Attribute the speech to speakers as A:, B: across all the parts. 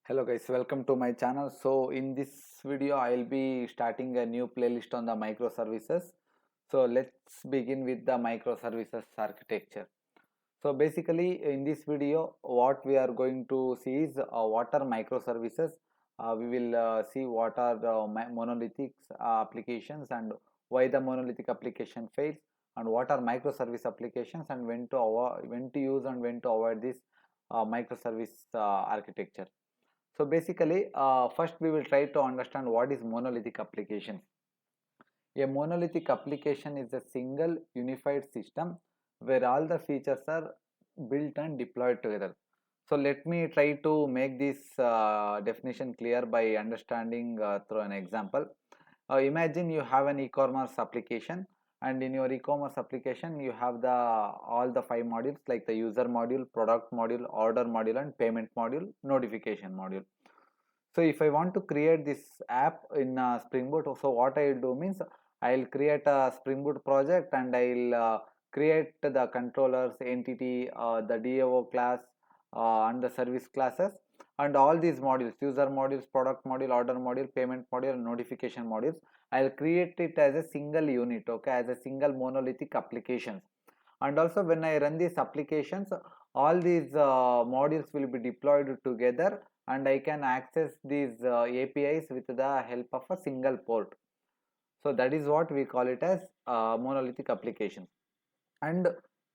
A: Hello guys, welcome to my channel. So in this video I'll be starting a new playlist on the microservices. So let's begin with the microservices architecture. So basically in this video what we are going to see is what are microservices. We will see what are the monolithic applications and why the monolithic application fails, and what are microservice applications and when to use and when to avoid this microservice architecture. So basically, first we will try to understand what is monolithic application. A monolithic application is a single unified system where all the features are built and deployed together. So let me try to make this definition clear by understanding through an example. Imagine you have an e-commerce application, and in your e-commerce application you have the all the five modules like the user module, product module, order module, and payment module, notification module. So if I want to create this app in Spring Boot, so what I'll do means I'll create a Spring Boot project, and I'll create the controllers, entity, the DAO class, and the service classes, and all these modules, user modules, product module, order module, payment module, and notification modules. I'll create it as a single unit, okay, as a single monolithic applications. And also when I run these applications, all these modules will be deployed together, and I can access these APIs with the help of a single port. So that is what we call it as monolithic applications. And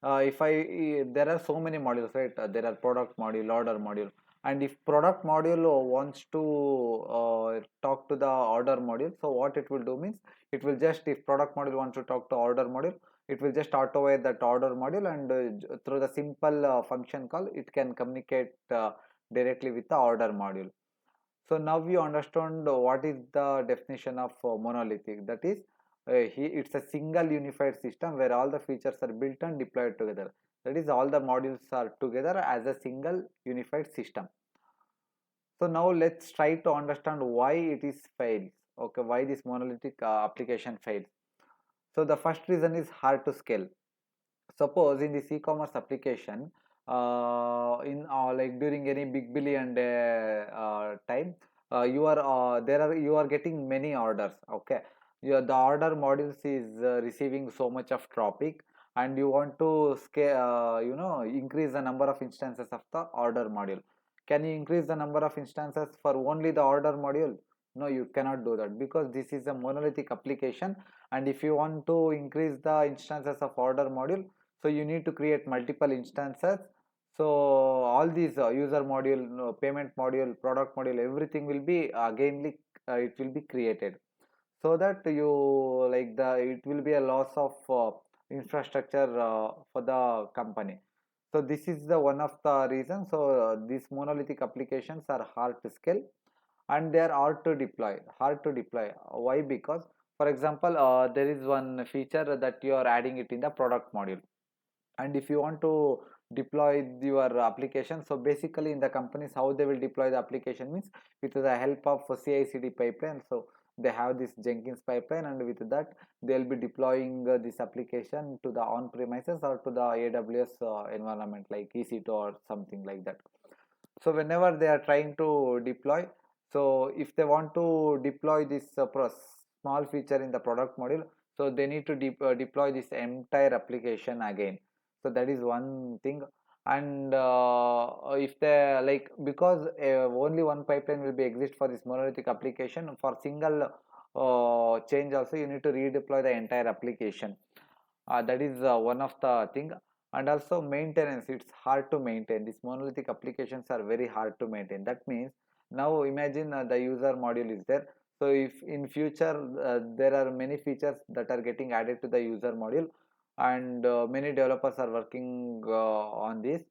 A: if I there are so many modules, right? There are product module, order module, and if product module wants to talk to the order module, so what it will do means it will just, if product module wants to talk to order module, it will just auto-write that order module, and through the simple function call it can communicate directly with the order module. So now we understand what is the definition of monolithic. That is, it's a single unified system where all the features are built and deployed together. That is, all the modules are together as a single unified system. So now let's try to understand why it is fails. Okay, why this monolithic application fails. So the first reason is hard to scale. Suppose in this e-commerce application, in like during any big billion day time, you are getting many orders. Okay, the order modules is receiving so much of traffic, and you want to scale, increase the number of instances of the order module. Can you increase the number of instances for only the order module? No, you cannot do that, because this is a monolithic application, and if you want to increase the instances of order module, so you need to create multiple instances. So all these user module, payment module, product module, everything will be again it will be created, so that you like the it will be a loss of infrastructure for the company. So this is the one of the reasons. So these monolithic applications are hard to scale, and they are hard to deploy. Why? Because for example, there is one feature that you are adding it in the product module, and if you want to deploy your application, so basically in the companies how they will deploy the application means with the help of CI/CD pipeline. So they have this Jenkins pipeline, and with that they will be deploying this application to the on premises or to the AWS environment like EC2 or something like that. So whenever they are trying to deploy, so if they want to deploy this small feature in the product module, so they need to deploy this entire application again. So that is one thing. And if they like, because only one pipeline will be exist for this monolithic application, for single change also you need to redeploy the entire application. That is one of the thing. And also maintenance, it's hard to maintain. These monolithic applications are very hard to maintain. That means, now imagine the user module is there. So if in future there are many features that are getting added to the user module, and many developers are working on this,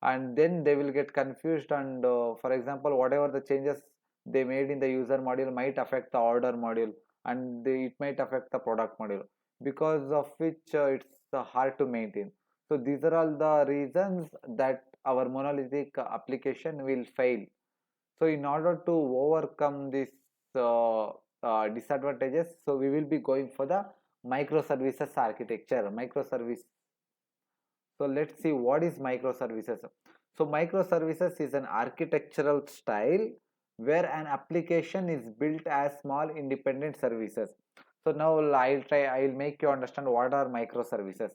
A: and then they will get confused, and for example whatever the changes they made in the user module might affect the order module, and it might affect the product module, because of which it's hard to maintain. So these are all the reasons that our monolithic application will fail. So in order to overcome this disadvantages, so we will be going for the microservices architecture. Microservice. So let's see what is microservices. So microservices is an architectural style where an application is built as small independent services. So now I'll make you understand what are microservices.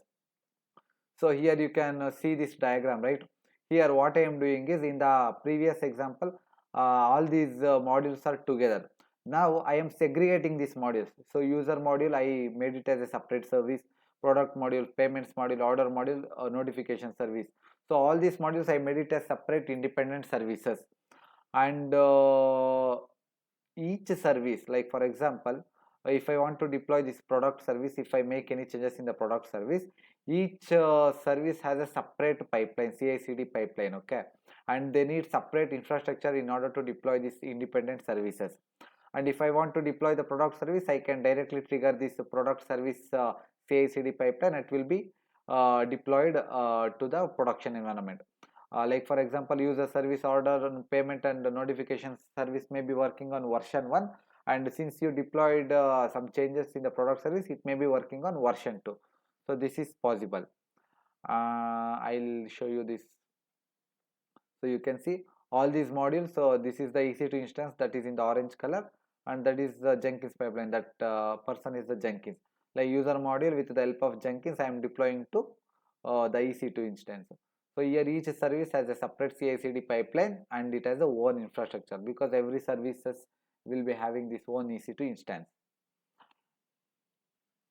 A: So here you can see this diagram, right? Here what I am doing is, in the previous example, all these modules are together. Now I am segregating these modules. So user module, I made it as a separate service. Product module, payments module, order module, notification service. So all these modules I made it as separate independent services. And each service, like for example, if I want to deploy this product service, if I make any changes in the product service, each service has a separate pipeline, CI/CD pipeline, okay, and they need separate infrastructure in order to deploy these independent services. And if I want to deploy the product service, I can directly trigger this product service CI/CD pipeline. It will be deployed to the production environment. Like for example, user service, order and payment and notification service may be working on version 1, and since you deployed some changes in the product service, it may be working on version 2. So this is possible. I'll show you this. So you can see all these modules. So this is the EC2 instance that is in the orange color, and that is the Jenkins pipeline. That person is the Jenkins. Like user module, with the help of Jenkins, I am deploying to the EC2 instance. So here each service has a separate CI/CD pipeline, and it has a own infrastructure, because every services will be having this own EC2 instance.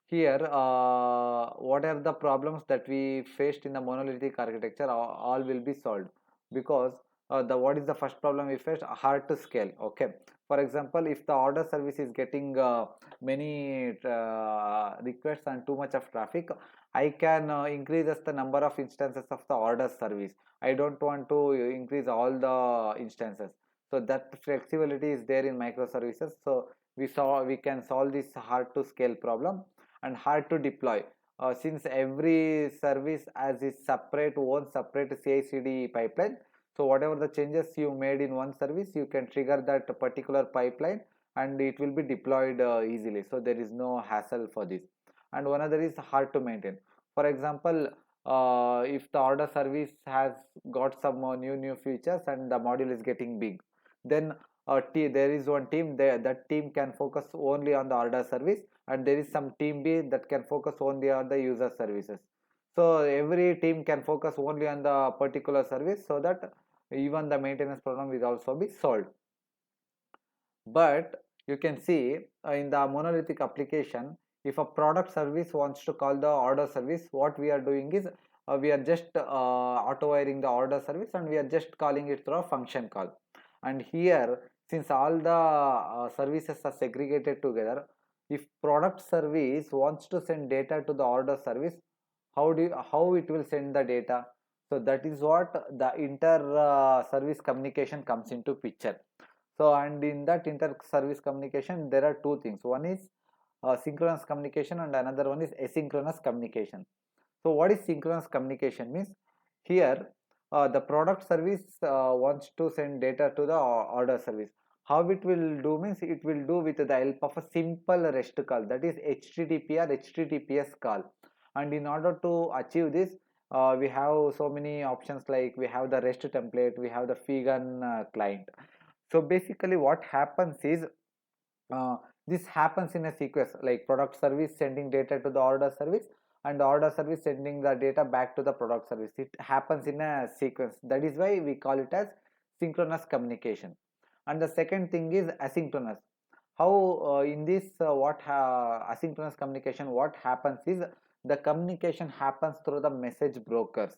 A: Here what are the problems that we faced in the monolithic architecture? All will be solved, because the what is the first problem we faced? Hard to scale. Okay, for example, if the order service is getting many requests and too much of traffic, I can increase the number of instances of the order service. I don't want to increase all the instances. So that flexibility is there in microservices. So we can solve this hard to scale problem and hard to deploy, since every service has its separate CI/CD pipeline. So whatever the changes you made in one service, you can trigger that particular pipeline, and it will be deployed easily. So there is no hassle for this. And one other is hard to maintain. For example, if the order service has got some new features and the module is getting big, then there is one team there, that team can focus only on the order service, and there is some team B that can focus only on the user services. So every team can focus only on the particular service, so that even the maintenance problem will also be solved. But you can see in the monolithic application, if a product service wants to call the order service, what we are doing is we are just auto-wiring the order service, and we are just calling it through a function call. And here, since all the services are segregated together, if product service wants to send data to the order service, how it will send the data? So that is what the inter service communication comes into picture. So, and in that inter service communication, there are two things. One is synchronous communication, and another one is asynchronous communication. So what is synchronous communication means? Here the product service wants to send data to the order service. How it will do means, it will do with the help of a simple REST call, that is HTTP or HTTPS call. And in order to achieve this, we have so many options, like we have the REST template, we have the Figun client. So basically what happens is, this happens in a sequence, like product service sending data to the order service, and the order service sending the data back to the product service. It happens in a sequence. That is why we call it as synchronous communication. And the second thing is asynchronous. How in this asynchronous communication, what happens is, the communication happens through the message brokers.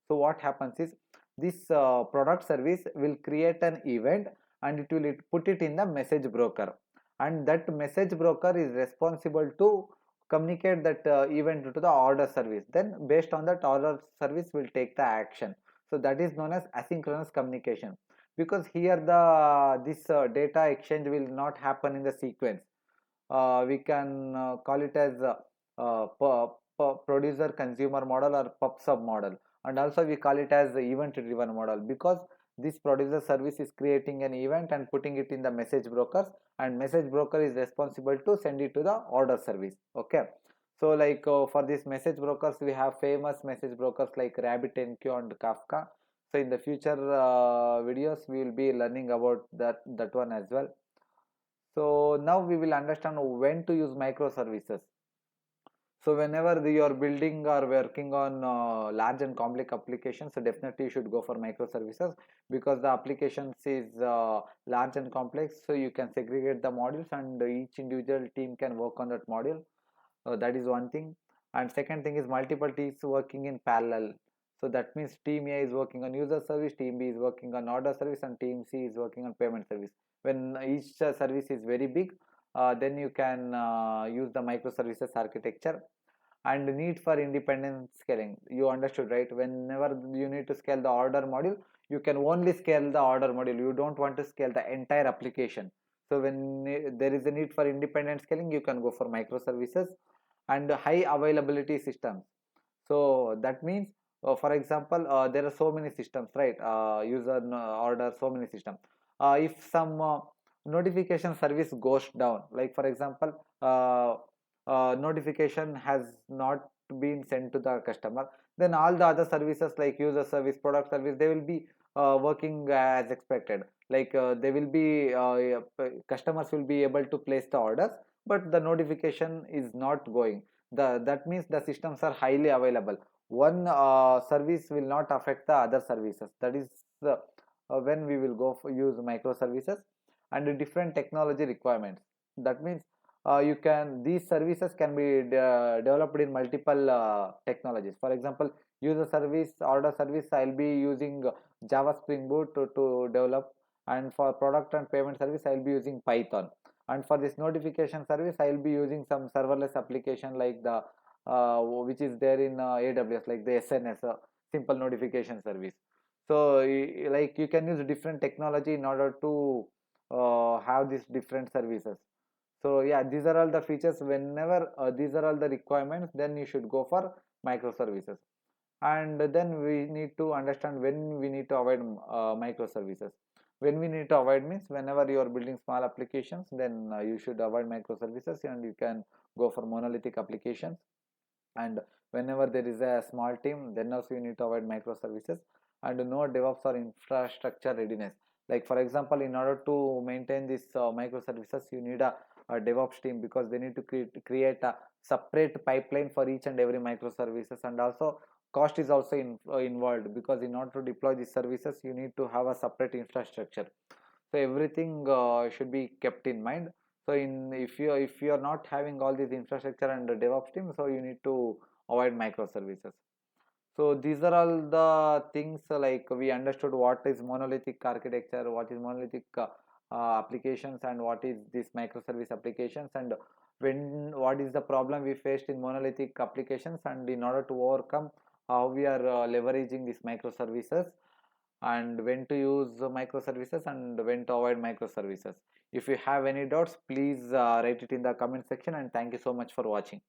A: So what happens is, this product service will create an event, and it will put it in the message broker, and that message broker is responsible to communicate that event to the order service. Then based on that, order service will take the action. So that is known as asynchronous communication, because here the this data exchange will not happen in the sequence. We can call it as producer consumer model or pub sub model, and also we call it as event driven model, because this producer service is creating an event and putting it in the message brokers, and message broker is responsible to send it to the order service. Okay, so like for these message brokers, we have famous message brokers like RabbitMQ and Kafka. So in the future videos we will be learning about that one as well. So now we will understand when to use microservices. So whenever you are building or working on large and complex applications, so definitely you should go for microservices, because the applications is large and complex. So you can segregate the modules and each individual team can work on that module. That is one thing. And second thing is multiple teams working in parallel. So that means team A is working on user service, team B is working on order service, and team C is working on payment service. When each service is very big, then you can use the microservices architecture. And need for independent scaling, you understood, right? Whenever you need to scale the order module, you can only scale the order module, you don't want to scale the entire application. So when there is a need for independent scaling, you can go for microservices. And high availability systems, so that means for example there are so many systems, right? User order, so many systems. If some notification service goes down, like for example notification has not been sent to the customer, then all the other services like user service, product service, they will be working as expected. Like they will be customers will be able to place the orders, but the notification is not going. That means the systems are highly available. One service will not affect the other services. That is when we will go for use microservices. And different technology requirements, that means you can, these services can be developed in multiple technologies. For example, user service, order service, I'll be using Java Spring Boot to develop. And for product and payment service, I'll be using Python. And for this notification service, I will be using some serverless application like the which is there in AWS, like the SNS, simple notification service. So like you can use different technology in order to have these different services. So yeah, these are all the features. Whenever these are all the requirements, then you should go for microservices. And then we need to understand when we need to avoid microservices. When we need to avoid means whenever you are building small applications, then you should avoid microservices and you can go for monolithic applications. And whenever there is a small team, then also you need to avoid microservices. And no DevOps or infrastructure readiness. Like for example, in order to maintain this microservices, you need a DevOps team, because they need to create a separate pipeline for each and every microservices. And also cost is also involved, because in order to deploy these services, you need to have a separate infrastructure. So everything should be kept in mind. So in if you are not having all these infrastructure and the DevOps team, so you need to avoid microservices. So these are all the things, like we understood what is monolithic architecture, what is monolithic applications, and what is this microservice applications, and when what is the problem we faced in monolithic applications, and in order to overcome, how we are leveraging these microservices, and when to use microservices and when to avoid microservices. If you have any doubts, please write it in the comment section, and thank you so much for watching.